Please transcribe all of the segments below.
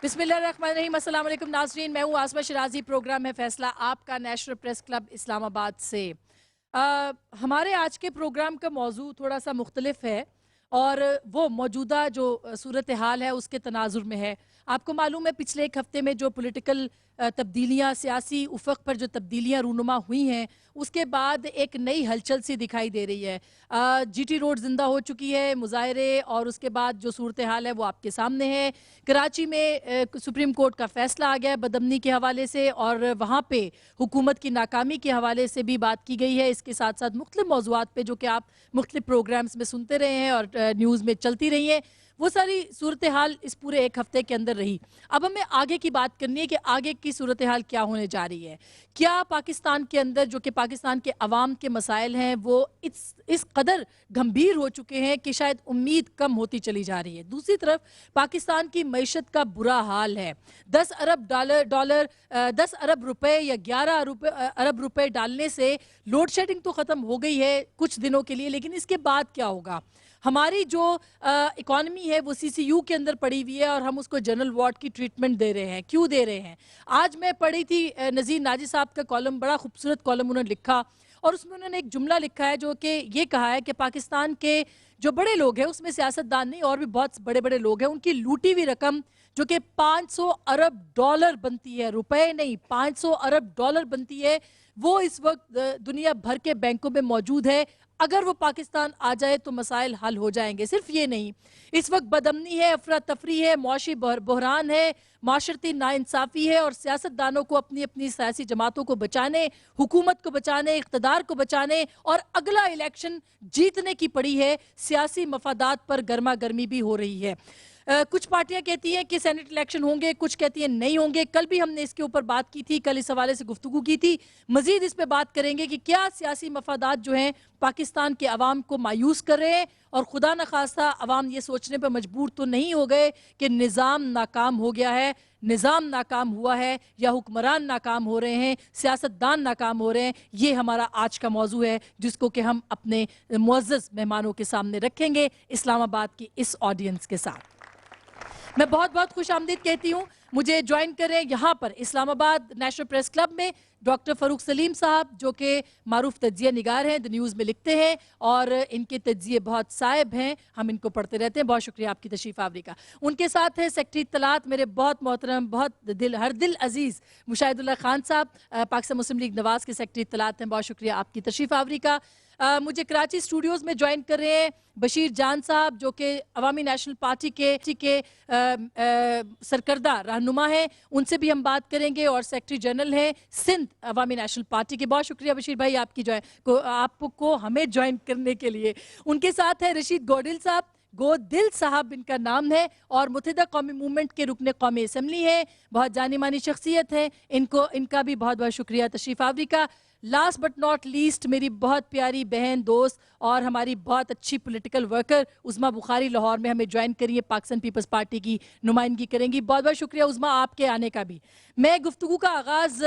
बिस्मिल्लाहिर्रहमानिर्रहीम। अस्सलाम वालेकुम नाज़रीन, मैं हूँ आसमा शिराजी। प्रोग्राम है फैसला आपका नेशनल प्रेस क्लब इस्लामाबाद से। हमारे आज के प्रोग्राम का मौजू थोड़ा सा मुख्तलिफ है और वो मौजूदा जो सूरत हाल है उसके तनाजुर में है। आपको मालूम है पिछले एक हफ्ते में जो पॉलिटिकल तब्दीलियाँ, सियासी उफ़क़ पर जो तब्दीलियाँ रूनुमा हुई हैं, उसके बाद एक नई हलचल सी दिखाई दे रही है। जीटी रोड ज़िंदा हो चुकी है, मुज़ाहरे और उसके बाद जो सूरत हाल है वो आपके सामने है। कराची में सुप्रीम कोर्ट का फ़ैसला आ गया है बदअमनी के हवाले से और वहाँ पे हुकूमत की नाकामी के हवाले से भी बात की गई है। इसके साथ साथ मुख्तलिफ मौज़ूआत पे जो कि आप मुख्तलिफ प्रोग्राम्स में सुनते रहे हैं और न्यूज़ में चलती रही हैं, वो सारी सूरत हाल इस पूरे एक हफ्ते के अंदर रही। अब हमें आगे की बात करनी है कि आगे की सूरत हाल क्या होने जा रही है। क्या पाकिस्तान के अंदर जो कि पाकिस्तान के अवाम के मसाइल हैं वो इस कदर गंभीर हो चुके हैं कि शायद उम्मीद कम होती चली जा रही है। दूसरी तरफ पाकिस्तान की मईशत का बुरा हाल है। 10 अरब डॉलर 10 अरब रुपए या 11 अरब रुपए डालने से लोड शेडिंग तो ख़त्म हो गई है कुछ दिनों के लिए, लेकिन इसके बाद क्या होगा? हमारी जो इकॉनमी है वो सीसीयू के अंदर पड़ी हुई है और हम उसको जनरल वार्ड की ट्रीटमेंट दे रहे हैं। क्यों दे रहे हैं? आज मैं पढ़ी थी नज़ीर नाजी साहब का कॉलम, बड़ा खूबसूरत कॉलम उन्होंने लिखा और उसमें उन्होंने एक जुमला लिखा है जो कि ये कहा है कि पाकिस्तान के जो बड़े लोग हैं, उसमें सियासतदान नहीं और भी बहुत बड़े बड़े लोग हैं, उनकी लूटी हुई रकम जो कि 500 अरब डॉलर बनती है, रुपए नहीं, 500 अरब डॉलर बनती है, वो इस वक्त दुनिया भर के बैंकों में मौजूद है। अगर वो पाकिस्तान आ जाए तो मसाइल हल हो जाएंगे। सिर्फ ये नहीं, इस वक्त बदअमनी है, अफरा तफरी है, मुआशी बहरान है, माशरती नाइंसाफ़ी है और सियासतदानों को अपनी अपनी सियासी जमातों को बचाने, हुकूमत को बचाने, इक़्तिदार को बचाने और अगला इलेक्शन जीतने की पड़ी है। सियासी मफादात पर गर्मा गर्मी भी हो रही है। कुछ पार्टियां कहती हैं कि सेनेट इलेक्शन होंगे, कुछ कहती हैं नहीं होंगे। कल भी हमने इसके ऊपर बात की थी, कल इस हवाले से गुफ्तगू की थी। मजीद इस पे बात करेंगे कि क्या सियासी मफादात जो हैं पाकिस्तान के अवाम को मायूस कर रहे हैं और खुदा न खास्ता अवाम ये सोचने पर मजबूर तो नहीं हो गए कि निज़ाम नाकाम हो गया है, निज़ाम नाकाम हुआ है या हुक्मरान नाकाम हो रहे हैं, सियासतदान नाकाम हो रहे हैं। ये हमारा आज का मौजू है जिसको कि हम अपने मुअज़्ज़ज़ मेहमानों के सामने रखेंगे इस्लामाबाद की इस ऑडियंस के साथ। मैं बहुत बहुत खुश आमदीद कहती हूँ। मुझे ज्वाइन करें यहाँ पर इस्लामाबाद नेशनल प्रेस क्लब में डॉक्टर फ़ारूक सलीम साहब, जो कि मारूफ तज्जिया निगार हैं, द न्यूज़ में लिखते हैं और इनके तज्जिए बहुत साहिब हैं, हम इनको पढ़ते रहते हैं। बहुत शुक्रिया आपकी तशरीफ़ आवरी का। उनके साथ है सेक्रेटरी इत्तलात मेरे बहुत मोहतरम, बहुत हर दिल अजीज़ मुशाहिदुल्लाह खान साहब, पाकिस्तान मुस्लिम लीग नवाज़ के सेक्रेटरी इत्तलात हैं। बहुत शुक्रिया आपकी तशरीफ़ आवरी का। मुझे कराची स्टूडियोज़ में ज्वाइन कर रहे हैं बशीर जान साहब, जो कि अवामी नेशनल पार्टी के सरकर्दा रहनुमा हैं, उनसे भी हम बात करेंगे और सेक्रेटरी जनरल हैं सिंध अवामी नेशनल पार्टी के। बहुत शुक्रिया बशीर भाई आपको हमें ज्वाइन करने के लिए। उनके साथ है रशीद गोडिल साहब, गोदिल साहब इनका नाम है और मुत्तहिदा कौमी मूवमेंट के रुकने कौमी असम्बली है, बहुत जानी मानी शख्सियत है। इनका भी बहुत बहुत शुक्रिया तशरीफ़ आवरी का। लास्ट बट नॉट लीस्ट मेरी बहुत प्यारी बहन, दोस्त और हमारी बहुत अच्छी पॉलिटिकल वर्कर उज़मा बुखारी लाहौर में हमें ज्वाइन करिए, पाकिस्तान पीपल्स पार्टी की नुमाइंदगी करेंगी। बहुत बहुत शुक्रिया उज़मा आपके आने का भी। मैं गुफ्तगू का आगाज़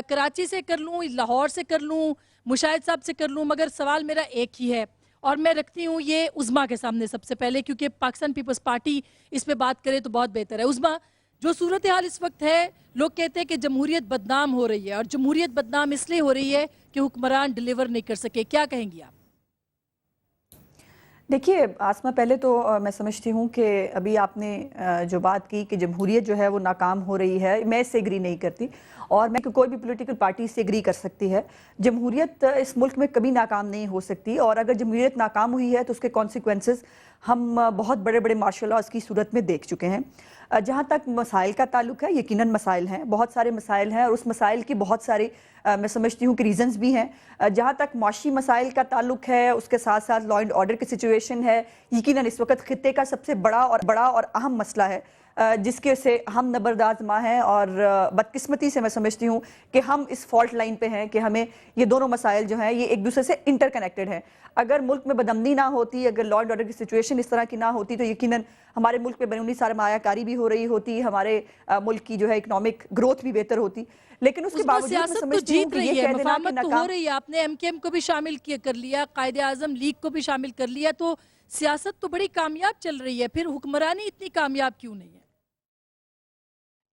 कराची से कर लूँ, लाहौर से कर लूँ, मुशाहिद साहब से कर लूँ, मगर सवाल मेरा एक ही है और मैं रखती हूँ ये उज़मा के सामने सबसे पहले, क्योंकि पाकिस्तान पीपल्स पार्टी इस पे बात करे तो बहुत बेहतर है। उज़मा, जो सूरत हाल इस वक्त है, लोग कहते हैं कि जमहूरियत बदनाम हो रही है और जमहूरियत बदनाम इसलिए हो रही है कि हुक्मरान डिलीवर नहीं कर सके। क्या कहेंगी आप? देखिए आसमा, पहले तो मैं समझती हूँ कि अभी आपने जो बात की कि जमहूरियत जो है वो नाकाम हो रही है, मैं इससे एग्री नहीं करती और मैं कोई भी पॉलिटिकल पार्टी इससे एग्री कर सकती है। जमहूरियत इस मुल्क में कभी नाकाम नहीं हो सकती और अगर जमहूरियत नाकाम हुई है तो उसके कॉन्सिक्वेंसेस हम बहुत बड़े बड़े मार्शल लॉज की सूरत में देख चुके हैं। जहाँ तक मसाइल का ताल्लुक है, यकीनन मसाइल हैं, बहुत सारे मसाइल हैं और उस मसाइल की बहुत सारे मैं समझती हूँ कि रीजंस भी हैं। जहाँ तक माशी मसाइल का ताल्लुक है, उसके साथ साथ लॉ एंड ऑर्डर की सिचुएशन है, यकीनन इस वक्त खित्ते का सबसे बड़ा और अहम मसला है जिसके से हम नबरदाज़मा हैं और बदकिस्मती से मैं समझती हूँ कि हम इस फॉल्ट लाइन पे हैं कि हमें ये दोनों मसाइल जो हैं ये एक दूसरे से इंटरकनेक्टेड हैं। अगर मुल्क में बदअमनी ना होती, अगर लॉ एंड ऑर्डर की सिचुएशन इस तरह की ना होती तो यकीनन हमारे मुल्क में बैरूनी सरमायाकारी भी हो रही होती, हमारे मुल्क की जो है इकोनॉमिक ग्रोथ भी बेहतर होती। लेकिन उसके बावजूद मैं सियासत तो समझती हूँ जीत कि रही ये है, कह देना कि मफाहमत तो हो रही है। आपने एमकेएम को भी शामिल कर लिया, कायदे आजम लीग को भी शामिल कर लिया, तो सियासत तो बड़ी कामयाब चल रही है, फिर हुक्मरानी इतनी कामयाब क्यों नहीं है?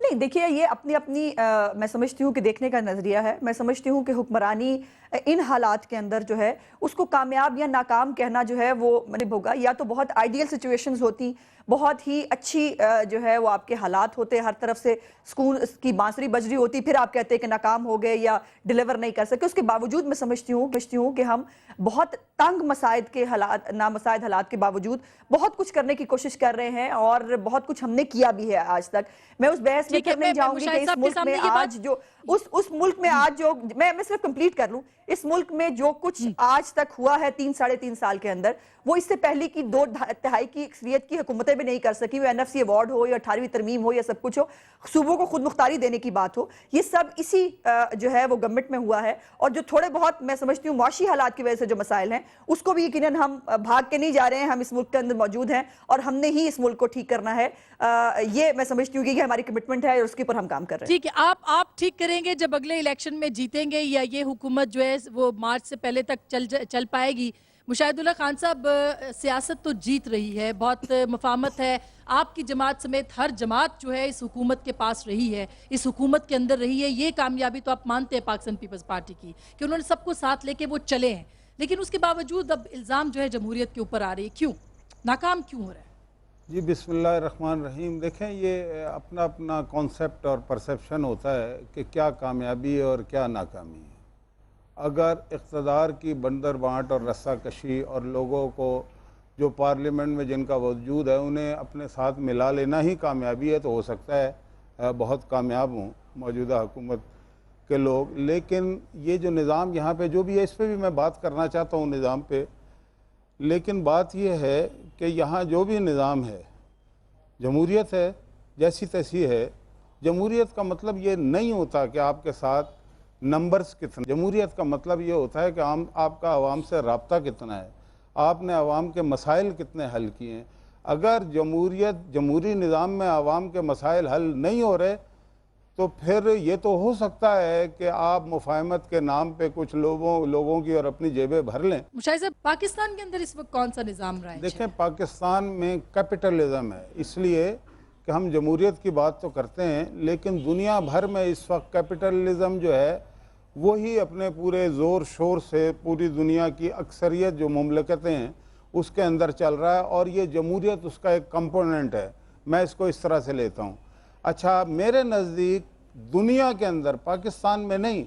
नहीं, देखिए ये अपनी अपनी मैं समझती हूँ कि देखने का नज़रिया है। मैं समझती हूँ कि हुक्मरानी इन हालात के अंदर जो है उसको कामयाब या नाकाम कहना जो है वो मतलब होगा। या तो बहुत आइडियल सिचुएशंस होती, बहुत ही अच्छी जो है वो आपके हालात होते, हर तरफ से सुकून की बांसुरी बज रही होती, फिर आप कहते हैं कि नाकाम हो गए या डिलीवर नहीं कर सके। उसके बावजूद मैं समझती हूँ कि हम बहुत तंग मसाइद के हालात, नामसाइद हालात के बावजूद बहुत कुछ करने की कोशिश कर रहे हैं और बहुत कुछ हमने किया भी है आज तक। मैं उस बहस में ठीक है, कर नहीं मैं जाऊंगी कि मुशाहिद इस साहब के मुल्क में सामने ये बात आज जो उस मुल्क में आज जो मैं सिर्फ कंप्लीट कर लूं, इस मुल्क में जो कुछ आज तक हुआ है 3-3.5 साल के अंदर, वो इससे पहले की 2 तिहाई की अक्सरियत की हुकूमतें भी नहीं कर सकी। वो एनएफसी अवार्ड हो या 18वीं तरमीम हो या सब कुछ हो, सूबों को खुद मुख्तारी देने की बात हो, ये सब इसी जो है वो गवर्नमेंट में हुआ है। और जो थोड़े बहुत मैं समझती हूँ मुआशी हालात की वजह से जो मसाइल हैं, उसको भी यकीनन हम भाग के नहीं जा रहे हैं। हम इस मुल्क के अंदर मौजूद हैं और हमने ही इस मुल्क को ठीक करना है। ये मैं समझती हूँ कि हमारी कमिटमेंट है और उसके ऊपर हम काम कर रहे हैं। ठीक है, आप ठीक करेंगे जब अगले इलेक्शन में जीतेंगे, या ये हुकूमत जो है वो मार्च से पहले तक चल पाएगी? मुशाहिदुल्लाह खान साहब, सियासत तो जीत रही है, बहुत मफामत है, आपकी जमात समेत हर जमात जो है इस हुकूमत के पास रही है, इस हुकूमत के अंदर रही है। ये कामयाबी तो आप मानते हैं पाकिस्तान पीपल्स पार्टी की कि उन्होंने सबको साथ लेके वो चले हैं, लेकिन उसके बावजूद अब इल्ज़ाम जो है जमहूरियत के ऊपर आ रही है। क्यों नाकाम क्यों हो रहा है? जी बिस्मिल्लाहिर्रहमानिर्रहीम। देखें, ये अपना अपना कॉन्सेप्ट और परसेप्शन होता है कि क्या कामयाबी है और क्या नाकामी है। अगर इक़्तिदार की बंदर बाँट और रस्सा कशी और लोगों को जो पार्लियामेंट में जिनका वजूद है उन्हें अपने साथ मिला लेना ही कामयाबी है, तो हो सकता है बहुत कामयाब हों मौजूदा हुकूमत के लोग। लेकिन ये जो निज़ाम यहाँ पे जो भी है, इस पर भी मैं बात करना चाहता हूँ निज़ाम पे। लेकिन बात यह है कि यहाँ जो भी निज़ाम है, जमहूरियत है जैसी तैसी है। जमहूरियत का मतलब ये नहीं होता कि आपके साथ नंबर्स कितने, जमहूरियत का मतलब ये होता है कि आपका आवाम से रब्ता कितना है, आपने आवाम के मसाइल कितने हल किए हैं। अगर जमहूरी निज़ाम में आवाम के मसाइल हल नहीं हो रहे, तो फिर ये तो हो सकता है कि आप मुफाहमत के नाम पे कुछ लोगों की और अपनी जेबें भर लें। मुशाहिद साहब, पाकिस्तान के अंदर इस वक्त कौन सा निज़ाम रहा है? देखें, पाकिस्तान में कैपिटलिज्म है, इसलिए कि हम जमहूरियत की बात तो करते हैं, लेकिन दुनिया भर में इस वक्त कैपिटलिज्म जो है वही अपने पूरे ज़ोर शोर से पूरी दुनिया की अक्सरियत जो मुमलकतें हैं उसके अंदर चल रहा है, और ये जमहूरियत उसका एक कंपोनेंट है। मैं इसको इस तरह से लेता हूँ। अच्छा, मेरे नज़दीक दुनिया के अंदर, पाकिस्तान में नहीं,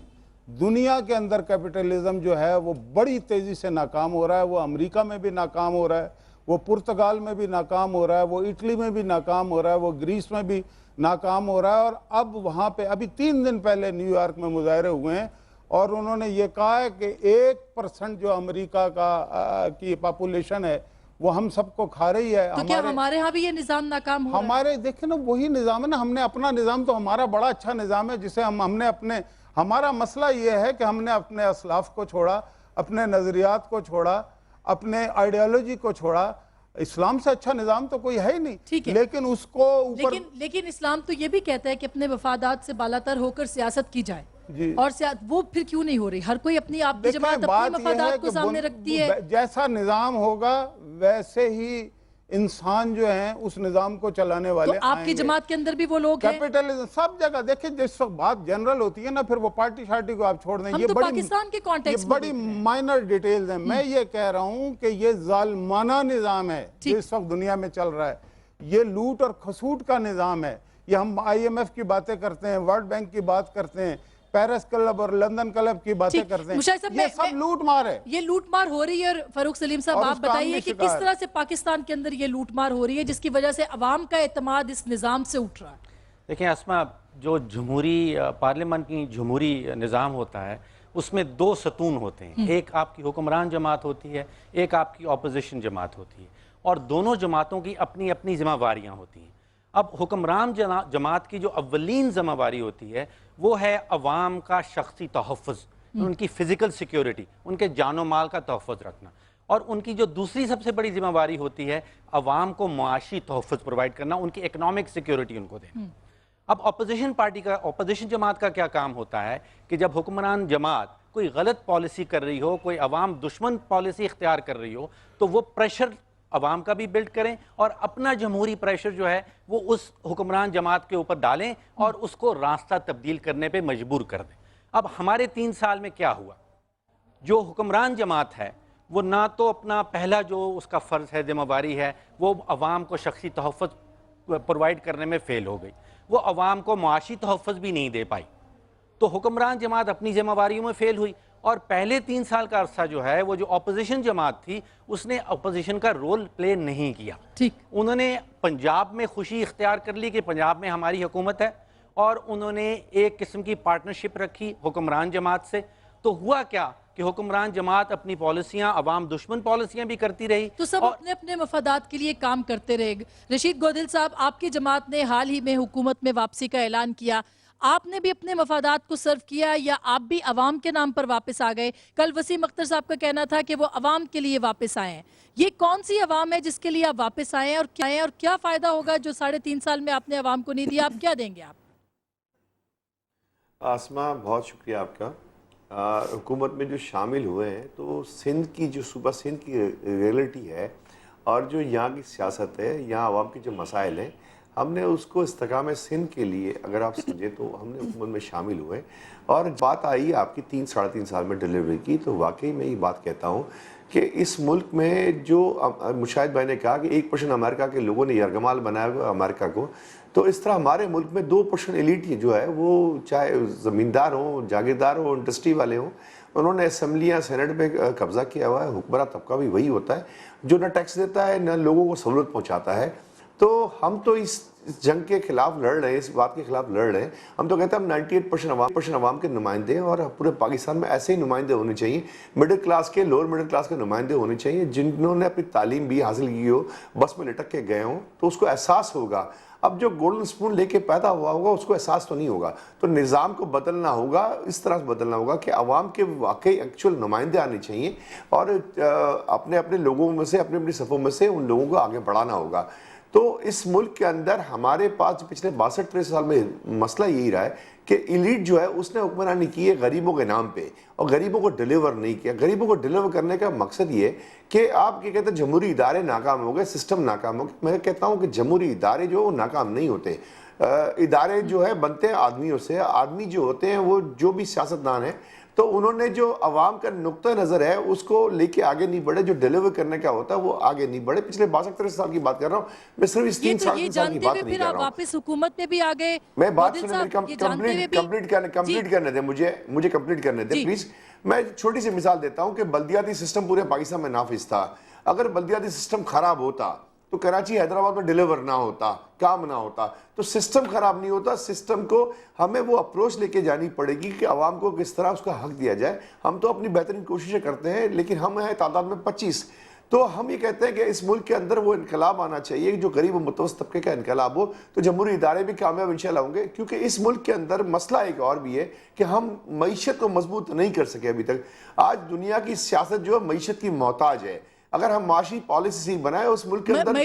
दुनिया के अंदर कैपिटलिज्म जो है वो बड़ी तेज़ी से नाकाम हो रहा है। वो अमेरिका में भी नाकाम हो रहा है, वो पुर्तगाल में भी नाकाम हो रहा है, वो इटली में भी नाकाम हो रहा है, वो ग्रीस में भी नाकाम हो रहा है। और अब वहाँ पे अभी 3 दिन पहले न्यूयॉर्क में मुजाहरे हुए हैं और उन्होंने ये कहा है कि 1% जो अमेरिका की पॉपुलेशन है वो हम सबको खा रही है। तो क्या हमारे यहाँ भी ये निज़ाम नाकाम हो रहा है? हमारे देखे ना, वही निज़ाम है ना। हमने अपना निज़ाम, तो हमारा बड़ा अच्छा निज़ाम है जिसे हमने अपने, हमारा मसला ये है कि हमने अपने असलाफ को छोड़ा, अपने नज़रियात को छोड़ा, अपने आइडियोलॉजी को छोड़ा। इस्लाम से अच्छा निज़ाम तो कोई है ही नहीं, लेकिन उसको ऊपर लेकिन इस्लाम तो ये भी कहता है कि अपने मफादात से बालातर होकर सियासत की जाए। और वो फिर क्यों नहीं हो रही? हर कोई अपनी आपकी जमात अपने मफादात को सामने रखती है। जैसा निज़ाम होगा वैसे ही इंसान जो है उस निज़ाम को चलाने वाले तो आपकी जमात के अंदर भी वो लोग हैं। कैपिटलिज्म सब जगह देखिए, जिस वक्त बात जनरल होती है ना, फिर वो पार्टी शार्टी को आप छोड़ दें। ये तो पाकिस्तान के कॉन्टेक्स्ट में बड़ी माइनर डिटेल्स हैं। मैं ये कह रहा हूँ कि ये जालिमाना निज़ाम है जो इस वक्त दुनिया में चल रहा है। ये लूट और खसूट का निज़ाम है। ये हम IMF की बातें करते हैं, वर्ल्ड बैंक की बात करते हैं, पेरिस क्लब और लंदन क्लब की बातें करते हैं, ये सब लूट मार है। ये लूट मार हो रही है। और फारूक सलीम साहब, आप बताइए कि किस तरह से पाकिस्तान के अंदर ये लूट मार हो रही है जिसकी वजह से अवाम का एतमाद इस निज़ाम से उठ रहा है? देखिए अस्मा, जो जमहूरी पार्लियामेंट की जमहूरी निज़ाम होता है उसमें 2 सतून होते हैं। एक आपकी हुक्मरान जमात होती है, एक आपकी अपोजिशन जमात होती है, और दोनों जमातों की अपनी अपनी जिम्मेवारियाँ होती हैं। अब हुक्मरान जमात की जो अव्वलीन जिम्मेवारी होती है वो है अवाम का शख्सी तहफ़्फ़ुज़, उनकी फ़िज़िकल सिक्योरिटी, उनके जानो माल का तहफ़्फ़ुज़ रखना। और उनकी जो दूसरी सबसे बड़ी जिम्मेवारी होती है अवाम को मुआशी तहफ़्फ़ुज़ प्रोवाइड करना, उनकी इकनॉमिक सिक्योरिटी उनको देना। अब अपोजिशन पार्टी का, अपोजिशन जमात का क्या काम होता है कि जब हुक्मरान जमात कोई गलत पॉलिसी कर रही हो, कोई अवाम दुश्मन पॉलिसी इख्तियार कर रही हो, तो वो प्रेशर अवाम का भी बिल्ड करें और अपना जमहूरी प्रेशर जो है वो उस हुक्मरान जमात के ऊपर डालें और उसको रास्ता तब्दील करने पे मजबूर कर दें। अब हमारे 3 साल में क्या हुआ, जो हुक्मरान जमात है वो ना तो अपना पहला जो उसका फ़र्ज़ है, जिम्मेवारी है, वो अवाम को शख्सी तहफ़्फ़ुज़ प्रोवाइड करने में फ़ेल हो गई, वो अवाम को मुआशी तहफ़्फ़ुज़ भी नहीं दे पाई। तो हुक्मरान जमात अपनी जिम्मेवारियों में फ़ेल हुई और पहले 3 साल का अरसा जो है वो जो अपोजिशन जमात थी उसने अपोजिशन का रोल प्ले नहीं किया। ठीक। उन्होंने पंजाब में खुशी इख्तियार कर ली कि पंजाब में हमारी हुकूमत है और उन्होंने एक किस्म की पार्टनरशिप रखी हुक्मरान जमात से। तो हुआ क्या कि हुक्मरान जमात अपनी पॉलिसियां अवाम दुश्मन पॉलिसियां भी करती रही। तो सब अपने अपने मफादात के लिए काम करते रहे। रशीद गोदिल साहब, आपकी जमात ने हाल ही में हुकूमत में वापसी का ऐलान किया, आपने भी अपने मफादात को सर्व किया या आप भी अवाम के नाम पर वापस आ गए? कल वसीम अख्तर साहब का कहना था कि वो अवाम के लिए वापस आए हैं। ये कौन सी अवाम है जिसके लिए आप वापस आए हैं और क्या फायदा होगा जो 3.5 साल में आपने अवाम को नहीं दिया? आप क्या देंगे? आप आसमा, बहुत शुक्रिया आपका। हुकूमत में जो शामिल हुए हैं तो सिंध की जो सूबा सिंध की रियलिटी है और जो यहाँ की सियासत है, यहाँ आवाम के जो मसाइल हैं, हमने उसको इस्तेकाम सिंध के लिए अगर आप समझे तो हमने हुकूमत में शामिल हुए। और बात आई आपकी 3-3.5 साल में डिलीवरी की, तो वाकई मैं ये बात कहता हूँ कि इस मुल्क में जो मुशाहिद भाई ने कहा कि 1% अमेरिका के लोगों ने यरगमाल बनाया हुआ अमेरिका को, तो इस तरह हमारे मुल्क में 2% एलिट जो है वो चाहे ज़मींदार हों, जागीरदार हों, इंडस्ट्री वाले हों, उन्होंने असम्बलियाँ सेनेट में कब्ज़ा किया हुआ है। हुक्मरान तबका भी वही होता है जो न टैक्स देता है न लोगों को सहूलत पहुँचाता है। तो हम तो इस जंग के खिलाफ लड़ रहे हैं, इस बात के खिलाफ लड़ रहे हैं। हम तो कहते हैं हम 98% अवाम के नुमाइंदे हैं और पूरे पाकिस्तान में ऐसे ही नुमाइंदे होने चाहिए। मिडिल क्लास के, लोअर मिडिल क्लास के नुमाइंदे होने चाहिए जिन्होंने अपनी तालीम भी हासिल की हो, बस में लटक के गए हों, तो उसको एहसास होगा। अब जो गोल्डन स्पून लेके पैदा हुआ होगा उसको एहसास तो नहीं होगा। तो निज़ाम को बदलना होगा, इस तरह से बदलना होगा कि अवाम के वाकई एक्चुअल नुमाइंदे आने चाहिए और अपने अपने लोगों में से, अपनी अपनी सफ़ों में से उन लोगों को आगे बढ़ाना होगा। तो इस मुल्क के अंदर हमारे पास पिछले 62-63 साल में मसला यही रहा है कि एलीट जो है उसने हुक्मरानी की है गरीबों के नाम पे और गरीबों को डिलीवर नहीं किया। गरीबों को डिलीवर करने का मकसद ये कि आप क्या कहते हैं जमहूरी इदारे नाकाम हो गए, सिस्टम नाकाम हो गए। मैं कहता हूँ कि जमहूरी इदारे जो वो नाकाम नहीं होते। इदारे जो है बनते हैं आदमियों से। आदमी जो होते हैं वो जो भी सियासतदान है, तो उन्होंने जो अवाम का नुक्ता नज़र है उसको लेके आगे नहीं बढ़े। जो डिलीवर करने का होता है वो आगे नहीं बढ़े। पिछले 62-63 साल की बात कर रहा हूँ मैं, सिर्फ इस 3 साल की बात नहीं कर रहा हूँ। वापस हुकूमत में भी आ गए। मैं बात कंप्लीट करने दें, मुझे कंप्लीट करने दें प्लीज। मैं छोटी सी मिसाल देता हूँ कि बल्दियाती सिस्टम पूरे पाकिस्तान में नाफिज था। अगर बल्दियाती सिस्टम खराब होता तो कराची हैदराबाद में डिलीवर ना होता, काम ना होता। तो सिस्टम खराब नहीं होता। सिस्टम को हमें वो अप्रोच लेके जानी पड़ेगी कि आवाम को किस तरह उसका हक दिया जाए। हम तो अपनी बेहतरीन कोशिशें करते हैं, लेकिन हम हैं तादाद में 25। तो हम ये कहते हैं कि इस मुल्क के अंदर वो इनकलाब आना चाहिए जो गरीब और मुतवस्सित तबके का इनकलाब हो, तो जमहूरी इदारे भी कामयाब इंशाल्लाह होंगे। क्योंकि इस मुल्क के अंदर मसला एक और भी है कि हम मईशत को मजबूत नहीं कर सके अभी तक। आज दुनिया की सियासत जो है मईशत की मोहताज है। अगर हम माशी पॉलिसी बनाए उस मुल्क के अंदर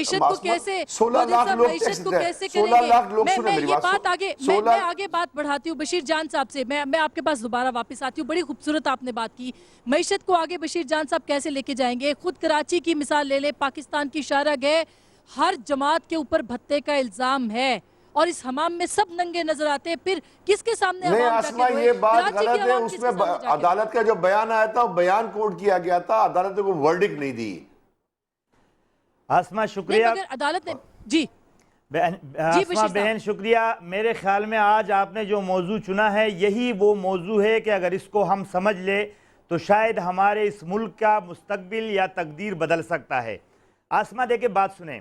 16 लाख लोग टैक्स देते हैं। 16 लाख लोग सुने मेरी बात। मैं आगे बात बढ़ाती हूँ बशीर जान साहब से। मैं आपके पास दोबारा वापस आती हूँ। बड़ी खूबसूरत आपने बात की। मईशत को आगे बशीर जान साहब कैसे लेके जाएंगे? खुद कराची की मिसाल ले ले, पाकिस्तान की शाहरा गए, हर जमात के ऊपर भत्ते का इल्जाम है और इस हमाम में सब नंगे नजर आते हैं। फिर किसके सामने नहीं आसमा, ये बात गलत है। उसमें अदालत का जो बयान आया था बयान कोर्ट किया गया था, अदालत को वर्डिक्ट नहीं दी। आसमा शुक्रिया। अदालत ने जी आसमा बहन शुक्रिया। मेरे ख्याल में आज आपने जो मौजू चुना है यही वो मौजू है कि अगर इसको हम समझ ले तो शायद हमारे इस मुल्क का मुस्तकबिल या तकदीर बदल सकता है। आसमा देखिए, बात सुने,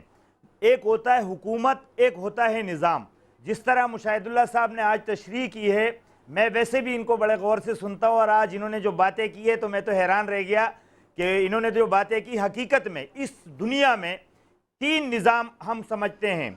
एक होता है हुकूमत, एक होता है निज़ाम। जिस तरह मुशाहिदुल्लाह साहब ने आज तशरीह की है, मैं वैसे भी इनको बड़े गौर से सुनता हूँ और आज इन्होंने जो बातें की है तो मैं तो हैरान रह गया कि इन्होंने जो बातें की, हकीकत में इस दुनिया में 3 निज़ाम हम समझते हैं।